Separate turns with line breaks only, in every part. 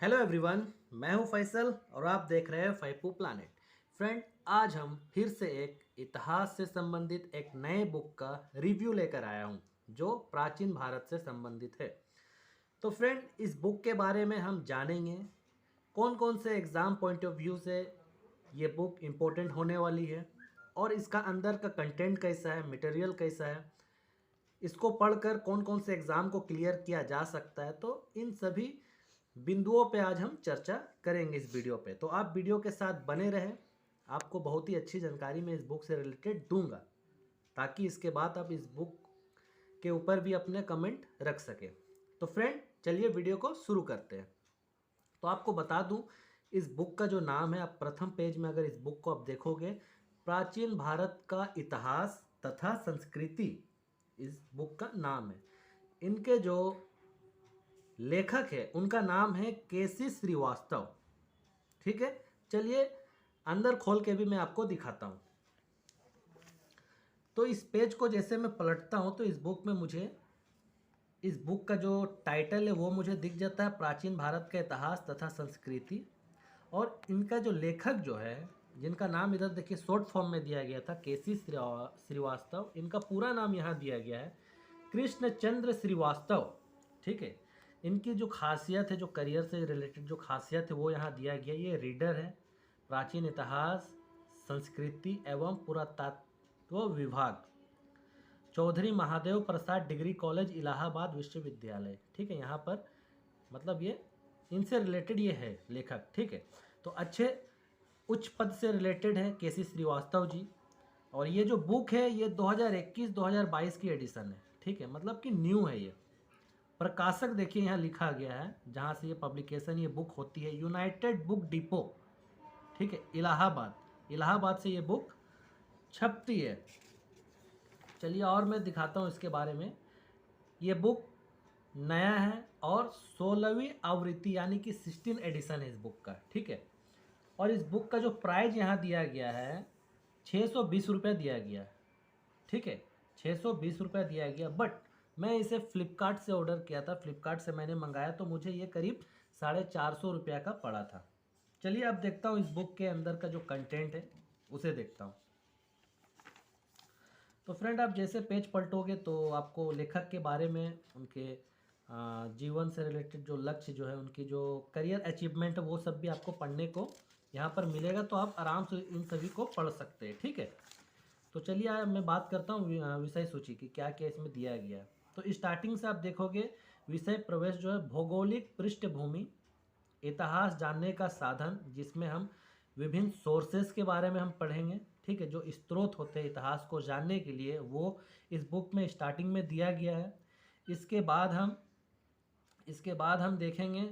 Hello everyone, मैं हूं फैसल और आप देख रहे हैं फैपू प्लानेट। फ्रेंड, आज हम फिर से एक इतिहास से संबंधित एक नए बुक का रिव्यू लेकर आया हूं जो प्राचीन भारत से संबंधित है। तो फ्रेंड, इस बुक के बारे में हम जानेंगे कौन कौन से एग्ज़ाम पॉइंट ऑफ व्यू से ये बुक इम्पोर्टेंट होने वाली है और इसका अंदर का कंटेंट कैसा है, मटेरियल कैसा है, इसको पढ़कर कौन कौन से एग्ज़ाम को क्लियर किया जा सकता है। तो इन सभी बिंदुओं पे आज हम चर्चा करेंगे इस वीडियो पे। तो आप वीडियो के साथ बने रहें, आपको बहुत ही अच्छी जानकारी मैं इस बुक से रिलेटेड दूंगा ताकि इसके बाद आप इस बुक के ऊपर भी अपने कमेंट रख सकें। तो फ्रेंड, चलिए वीडियो को शुरू करते हैं। तो आपको बता दूं, इस बुक का जो नाम है, आप प्रथम पेज में अगर इस बुक को आप देखोगे, प्राचीन भारत का इतिहास तथा संस्कृति इस बुक का नाम है। इनके जो लेखक है उनका नाम है केसी श्रीवास्तव। ठीक है, चलिए अंदर खोल के भी मैं आपको दिखाता हूँ। तो इस पेज को जैसे मैं पलटता हूँ तो इस बुक में मुझे इस बुक का जो टाइटल है वो मुझे दिख जाता है, प्राचीन भारत का इतिहास तथा संस्कृति। और इनका जो लेखक जो है, जिनका नाम इधर देखिए शॉर्ट फॉर्म में दिया गया था, केसी श्रीवास्तव। इनका पूरा नाम यहाँ दिया गया है कृष्णचंद्र श्रीवास्तव। ठीक है, इनकी जो खासियत है, जो करियर से रिलेटेड जो खासियत है वो यहाँ दिया गया। ये रीडर है, प्राचीन इतिहास, संस्कृति एवं पुरातत्व विभाग, चौधरी महादेव प्रसाद डिग्री कॉलेज, इलाहाबाद विश्वविद्यालय। ठीक है, यहाँ पर मतलब ये इनसे रिलेटेड ये है लेखक। ठीक है, तो अच्छे उच्च पद से रिलेटेड है केसी श्रीवास्तव जी। और ये जो बुक है ये 2021-2022 की एडिशन है। ठीक है, मतलब कि न्यू है ये। प्रकाशक देखिए यहाँ लिखा गया है जहाँ से ये पब्लिकेशन ये बुक होती है, यूनाइटेड बुक डिपो। ठीक है, इलाहाबाद, इलाहाबाद से ये बुक छपती है। चलिए और मैं दिखाता हूँ इसके बारे में। ये बुक नया है और 16वीं आवृत्ति यानी कि 16 एडिशन है इस बुक का। ठीक है, और इस बुक का जो प्राइस यहाँ दिया गया है 620 रुपये दिया गया है। ठीक है, 620 रुपये दिया गया। बट मैं इसे फ्लिपकार्ट से ऑर्डर किया था, फ्लिपकार्ट से मैंने मंगाया तो मुझे ये करीब 450 रुपये का पड़ा था। चलिए अब देखता हूँ इस बुक के अंदर का जो कंटेंट है उसे देखता हूँ। तो फ्रेंड, आप जैसे पेज पलटोगे तो आपको लेखक के बारे में, उनके जीवन से रिलेटेड जो लक्ष्य जो है, उनकी जो करियर अचीवमेंट है वो सब भी आपको पढ़ने को यहाँ पर मिलेगा। तो आप आराम से इन सभी को पढ़ सकते हैं। ठीक है, तो चलिए मैं बात करता हूँ विषय सूची की, क्या क्या इसमें दिया गया है। तो स्टार्टिंग से आप देखोगे, विषय प्रवेश जो है भौगोलिक पृष्ठभूमि, इतिहास जानने का साधन, जिसमें हम विभिन्न सोर्सेस के बारे में हम पढ़ेंगे। ठीक है, जो स्रोत होते हैं इतिहास को जानने के लिए वो इस बुक में स्टार्टिंग में दिया गया है। इसके बाद हम देखेंगे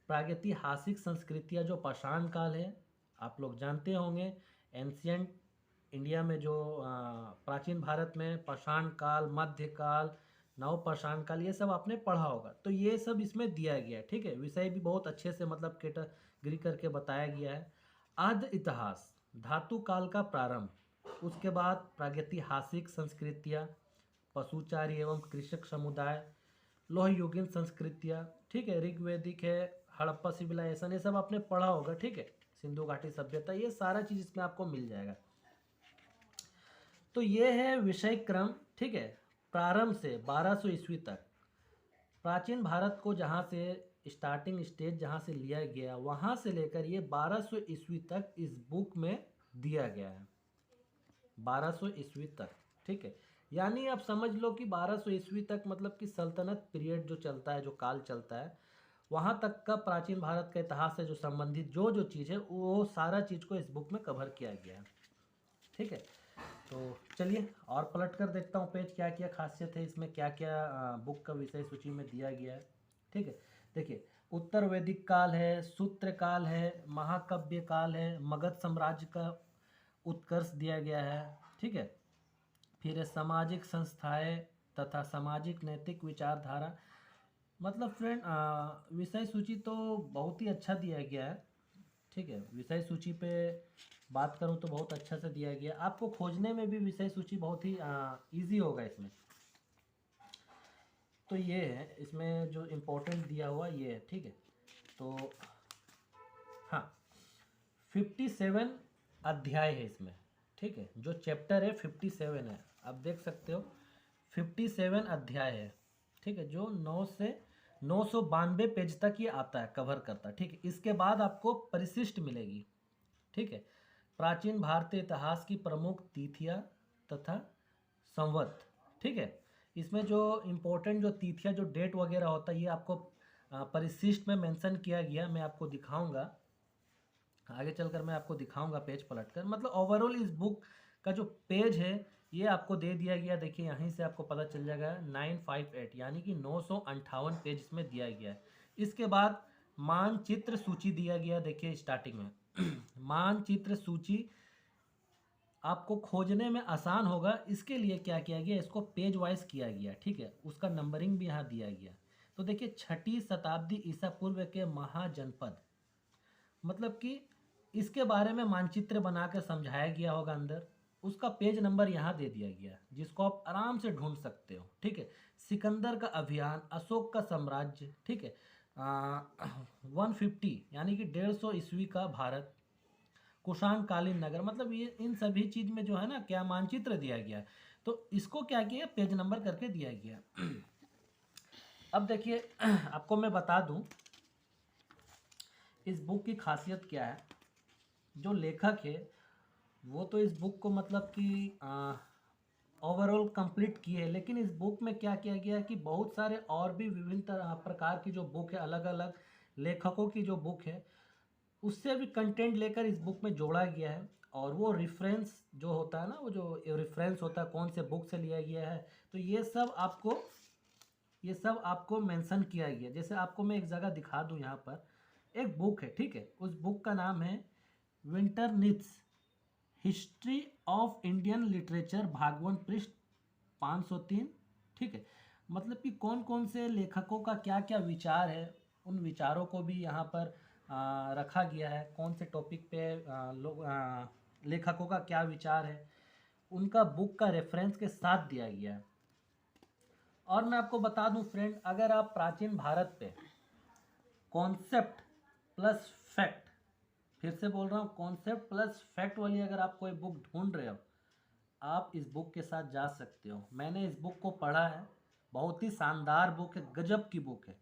प्रागैतिहासिक संस्कृतियाँ, जो पाषाण काल है। आप लोग जानते होंगे एंशियंट इंडिया में जो प्राचीन भारत में पाषाण काल, मध्यकाल, नवपाषाण काल, ये सब आपने पढ़ा होगा। तो ये सब इसमें दिया गया है। ठीक है, विषय भी बहुत अच्छे से मतलब कैटेगरी करके बताया गया है। आद्य इतिहास, धातु काल का प्रारंभ, उसके बाद प्रागैतिहासिक संस्कृतियाँ, पशुचारी एवं कृषक समुदाय, लोह युगीन संस्कृतियाँ। ठीक है, ऋग्वेदिक है, हड़प्पा सिविलाइजेशन, ये सब आपने पढ़ा होगा। ठीक है, सिंधु घाटी सभ्यता, ये सारा चीज़ इसमें आपको मिल जाएगा। तो ये है विषय क्रम। ठीक है, प्रारंभ से 1200 ईस्वी तक प्राचीन भारत को जहाँ से स्टार्टिंग स्टेज जहाँ से लिया गया, वहाँ से लेकर ये 1200 ईस्वी तक इस बुक में दिया गया है। 1200 ईस्वी तक। ठीक है, यानी आप समझ लो कि 1200 ईस्वी तक मतलब कि सल्तनत पीरियड जो चलता है, जो काल चलता है, वहाँ तक का प्राचीन भारत का इतिहास से जो संबंधित जो जो चीज़ है वो सारा चीज़ को इस बुक में कवर किया गया है। ठीक है, तो चलिए और पलट कर देखता हूँ पेज, क्या क्या खासियत है इसमें, क्या क्या बुक का विषय सूची में दिया गया है। ठीक है, देखिए उत्तर वैदिक काल है, सूत्र काल है, महाकाव्य काल है, मगध साम्राज्य का उत्कर्ष दिया गया है। ठीक है, फिर सामाजिक संस्थाएं तथा सामाजिक नैतिक विचारधारा। मतलब फ्रेंड, विषय सूची तो बहुत ही अच्छा दिया गया है। ठीक है, विषय सूची पे बात करूं तो बहुत अच्छा से दिया गया, आपको खोजने में भी विषय सूची बहुत ही इजी होगा इसमें। तो ये है इसमें जो इम्पोर्टेंट दिया हुआ ये है। ठीक है, तो 57 अध्याय है इसमें, ठीक है। जो चैप्टर है 57 है, आप देख सकते हो 57 अध्याय है, ठीक है। जो 9 से 992 पेज तक ये आता है, कवर करता है, ठीक है। इसके बाद आपको परिशिष्ट मिलेगी, ठीक है। प्राचीन भारतीय इतिहास की प्रमुख तिथियां तथा संवत, ठीक है। इसमें जो इम्पोर्टेंट जो तिथियां, जो डेट वगैरह होता है, ये आपको परिशिष्ट में मेंशन किया गया। मैं आपको दिखाऊंगा, आगे चलकर मैं आपको दिखाऊंगा पेज पलटकर। मतलब ओवरऑल इस बुक का जो पेज है ये आपको दे दिया गया, देखिए यहीं से आपको पता चल जाएगा 958, यानी कि 958 पेज इसमें दिया गया है। इसके बाद मानचित्र सूची दिया गया, देखिए स्टार्टिंग में मानचित्र सूची आपको खोजने में आसान होगा, इसके लिए क्या किया गया, इसको पेज वाइज किया गया, ठीक है। उसका नंबरिंग भी यहाँ दिया गया। तो देखिए 6ठी शताब्दी ईसा पूर्व के महाजनपद, मतलब कि इसके बारे में मानचित्र बनाकर समझाया गया होगा अंदर, उसका पेज नंबर यहाँ दे दिया गया है, जिसको आप आराम से ढूंढ सकते हो, ठीक है। सिकंदर का अभियान, अशोक का साम्राज्य, ठीक है। 150 यानी कि 150 ईस्वी का भारत, कुषाण कालीन नगर, मतलब ये इन सभी चीज में जो है ना क्या मानचित्र दिया गया है। तो इसको क्या किया, पेज नंबर करके दिया गया। अब देखिए आपको मैं बता दूं इस बुक की खासियत क्या है। जो लेखक है वो तो इस बुक को मतलब कि ओवरऑल कंप्लीट किए है, लेकिन इस बुक में क्या किया गया है कि बहुत सारे और भी विभिन्न तरह प्रकार की जो बुक है, अलग अलग लेखकों की जो बुक है, उससे भी कंटेंट लेकर इस बुक में जोड़ा गया है। और वो रेफरेंस जो होता है ना, वो जो रेफरेंस होता है कौन से बुक से लिया गया है, तो ये सब आपको मेंशन किया गया। जैसे आपको मैं एक जगह दिखा दूं, यहाँ पर एक बुक है, ठीक है। उस बुक का नाम है विंटरनित्स हिस्ट्री ऑफ इंडियन लिटरेचर, भागवन पृष्ठ 503, ठीक है। मतलब कि कौन कौन से लेखकों का क्या क्या विचार है, उन विचारों को भी यहाँ पर रखा गया है। कौन से टॉपिक पे लेखकों का क्या विचार है, उनका बुक का रेफरेंस के साथ दिया गया है। और मैं आपको बता दूं फ्रेंड, अगर आप प्राचीन भारत पे कॉन्सेप्ट प्लस फैक्ट, फिर से बोल रहा हूँ, कॉन्सेप्ट प्लस फैक्ट वाली अगर आप कोई बुक ढूंढ रहे हो, आप इस बुक के साथ जा सकते हो। मैंने इस बुक को पढ़ा है, बहुत ही शानदार बुक है, गजब की बुक है।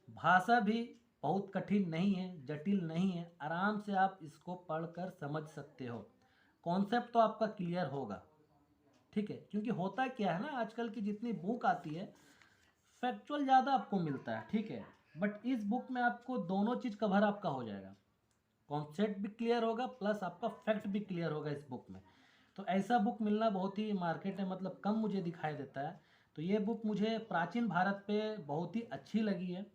भाषा भी बहुत कठिन नहीं है, जटिल नहीं है, आराम से आप इसको पढ़कर समझ सकते हो। कॉन्सेप्ट तो आपका क्लियर होगा, ठीक है। क्योंकि होता क्या है ना, आजकल की जितनी बुक आती है फैक्चुअल ज़्यादा आपको मिलता है, ठीक है। बट इस बुक में आपको दोनों चीज़ कवर आपका हो जाएगा, कॉन्सेप्ट भी क्लियर होगा प्लस आपका फैक्ट भी क्लियर होगा इस बुक में। तो ऐसा बुक मिलना बहुत ही मार्केट में मतलब कम मुझे दिखाई देता है। तो ये बुक मुझे प्राचीन भारत पे बहुत ही अच्छी लगी है,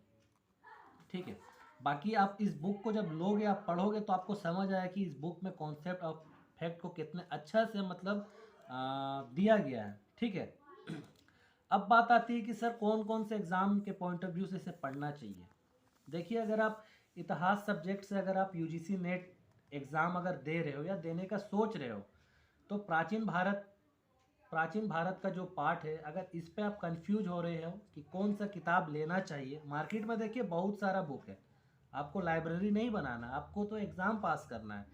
ठीक है। बाकी आप इस बुक को जब लोगे, आप पढ़ोगे, तो आपको समझ आया कि इस बुक में कॉन्सेप्ट और फैक्ट को कितने अच्छा से मतलब दिया गया है, ठीक है। अब बात आती है कि सर कौन कौन से एग्ज़ाम के पॉइंट ऑफ व्यू से इसे पढ़ना चाहिए। देखिए अगर आप इतिहास सब्जेक्ट से अगर आप यूजीसी नेट एग्ज़ाम अगर दे रहे हो या देने का सोच रहे हो, तो प्राचीन भारत का जो पार्ट है, अगर इस पे आप कंफ्यूज हो रहे हो कि कौन सा किताब लेना चाहिए, मार्केट में देखिए बहुत सारा बुक है, आपको लाइब्रेरी नहीं बनाना, आपको तो एग्ज़ाम पास करना है,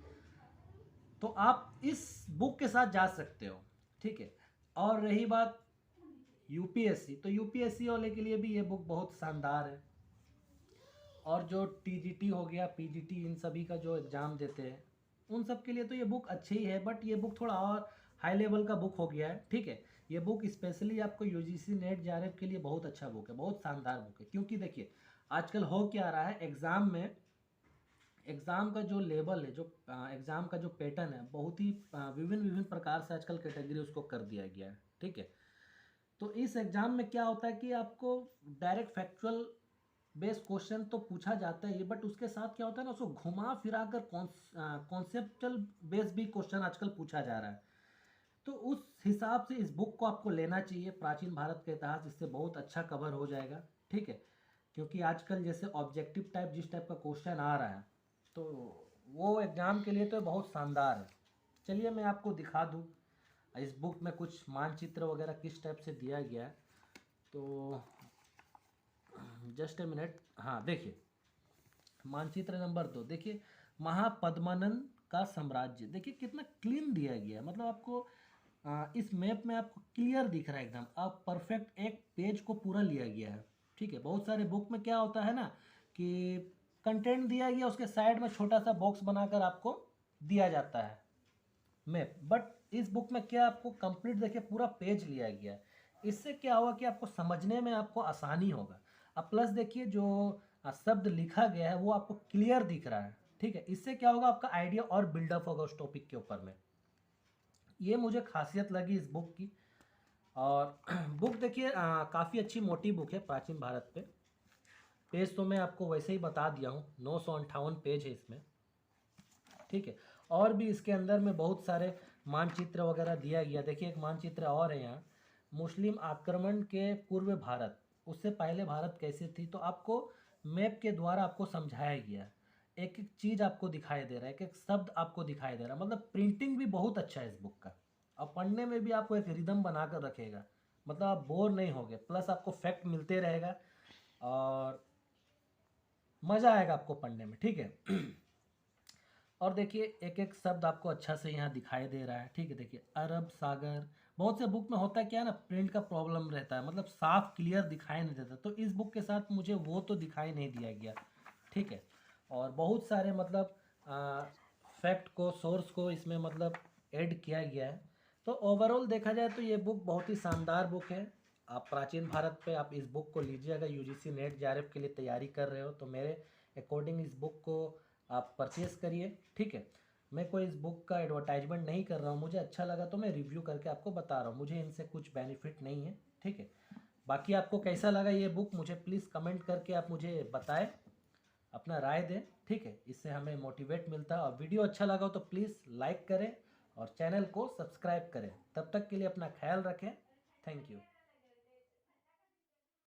तो आप इस बुक के साथ जा सकते हो, ठीक है। और रही बात यूपीएससी, तो यूपीएससी वाले के लिए भी ये बुक बहुत शानदार है। और जो टीजीटी हो गया, पीजीटी, इन सभी का जो एग्ज़ाम देते हैं उन सब के लिए तो ये बुक अच्छी ही है। बट ये बुक थोड़ा और हाई लेवल का बुक हो गया है, ठीक है। ये बुक स्पेशली आपको यूजीसी नेट जेआरएफ के लिए बहुत अच्छा बुक है, बहुत शानदार बुक है। क्योंकि देखिए आजकल हो क्या रहा है, एग्ज़ाम में एग्ज़ाम का जो लेवल है, जो एग्ज़ाम का जो पैटर्न है, बहुत ही विभिन्न विभिन्न प्रकार से आजकल कैटेगरी उसको कर दिया गया है, ठीक है। तो इस एग्ज़ाम में क्या होता है कि आपको डायरेक्ट फैक्चुअल बेस क्वेश्चन तो पूछा जाता है, बट उसके साथ क्या होता है ना, उसको घुमा फिरा कर कॉन्सेप्चुअल बेस भी क्वेश्चन आजकल पूछा जा रहा है। तो उस हिसाब से इस बुक को आपको लेना चाहिए, प्राचीन भारत का इतिहास, इससे बहुत अच्छा कवर हो जाएगा, ठीक है। क्योंकि आजकल जैसे ऑब्जेक्टिव टाइप जिस टाइप का क्वेश्चन आ रहा है, तो वो एग्ज़ाम के लिए तो बहुत शानदार है। चलिए मैं आपको दिखा दूँ इस बुक में कुछ मानचित्र वगैरह किस टाइप से दिया गया है। तो जस्ट ए मिनट, हाँ देखिए मानचित्र नंबर 2, देखिए महापद्मानंद का साम्राज्य। देखिए कितना क्लीन दिया गया है, मतलब आपको इस मैप में आपको क्लियर दिख रहा है एकदम, आप परफेक्ट एक पेज को पूरा लिया गया है। ठीक है, बहुत सारे बुक में क्या होता है ना कि कंटेंट दिया गया, उसके साइड में छोटा सा बॉक्स बनाकर आपको दिया जाता है मैप, बट इस बुक में क्या आपको कंप्लीट देखिए पूरा पेज लिया गया है। इससे क्या होगा कि आपको समझने में आपको आसानी होगा। अब प्लस देखिए जो शब्द लिखा गया है वो आपको क्लियर दिख रहा है। ठीक है, इससे क्या होगा, आपका आइडिया और बिल्डअप होगा उस टॉपिक के ऊपर में। ये मुझे खासियत लगी इस बुक की। और बुक देखिए काफ़ी अच्छी मोटी बुक है प्राचीन भारत पे। पेज तो मैं आपको वैसे ही बता दिया हूँ, 958 पेज है इसमें। ठीक है, और भी इसके अंदर में बहुत सारे मानचित्र वगैरह दिया गया। देखिए एक मानचित्र और है यहाँ, मुस्लिम आक्रमण के पूर्व भारत, उससे पहले भारत कैसे थी, तो आपको मैप के द्वारा आपको समझाया गया। एक एक चीज़ आपको दिखाई दे रहा है, एक एक शब्द आपको दिखाई दे रहा है। मतलब प्रिंटिंग भी बहुत अच्छा है इस बुक का, और पढ़ने में भी आपको एक रिदम बनाकर रखेगा, मतलब आप बोर नहीं होगे, प्लस आपको फैक्ट मिलते रहेगा और मज़ा आएगा आपको पढ़ने में। ठीक है और देखिए एक एक शब्द आपको अच्छा से यहाँ दिखाई दे रहा है। ठीक है, देखिए अरब सागर, बहुत से बुक में होता है क्या है ना, प्रिंट का प्रॉब्लम रहता है, मतलब साफ क्लियर दिखाई नहीं देता, तो इस बुक के साथ मुझे वो तो दिखाई नहीं दिया गया। ठीक है, और बहुत सारे मतलब फैक्ट को, सोर्स को इसमें मतलब ऐड किया गया है। तो ओवरऑल देखा जाए तो ये बुक बहुत ही शानदार बुक है। आप प्राचीन भारत पे आप इस बुक को लीजिए, अगर यूजीसी नेट जेआरएफ के लिए तैयारी कर रहे हो तो मेरे अकॉर्डिंग इस बुक को आप परचेज़ करिए। ठीक है, मैं कोई इस बुक का एडवर्टाइजमेंट नहीं कर रहा हूँ, मुझे अच्छा लगा तो मैं रिव्यू करके आपको बता रहा हूँ, मुझे इनसे कुछ बेनिफिट नहीं है। ठीक है, बाकी आपको कैसा लगा ये बुक मुझे प्लीज़ कमेंट करके आप मुझे बताएं, अपना राय दें। ठीक है, इससे हमें मोटिवेट मिलता है। और वीडियो अच्छा लगा हो तो प्लीज़ लाइक करें और चैनल को सब्सक्राइब करें। तब तक के लिए अपना ख्याल रखें। Thank you.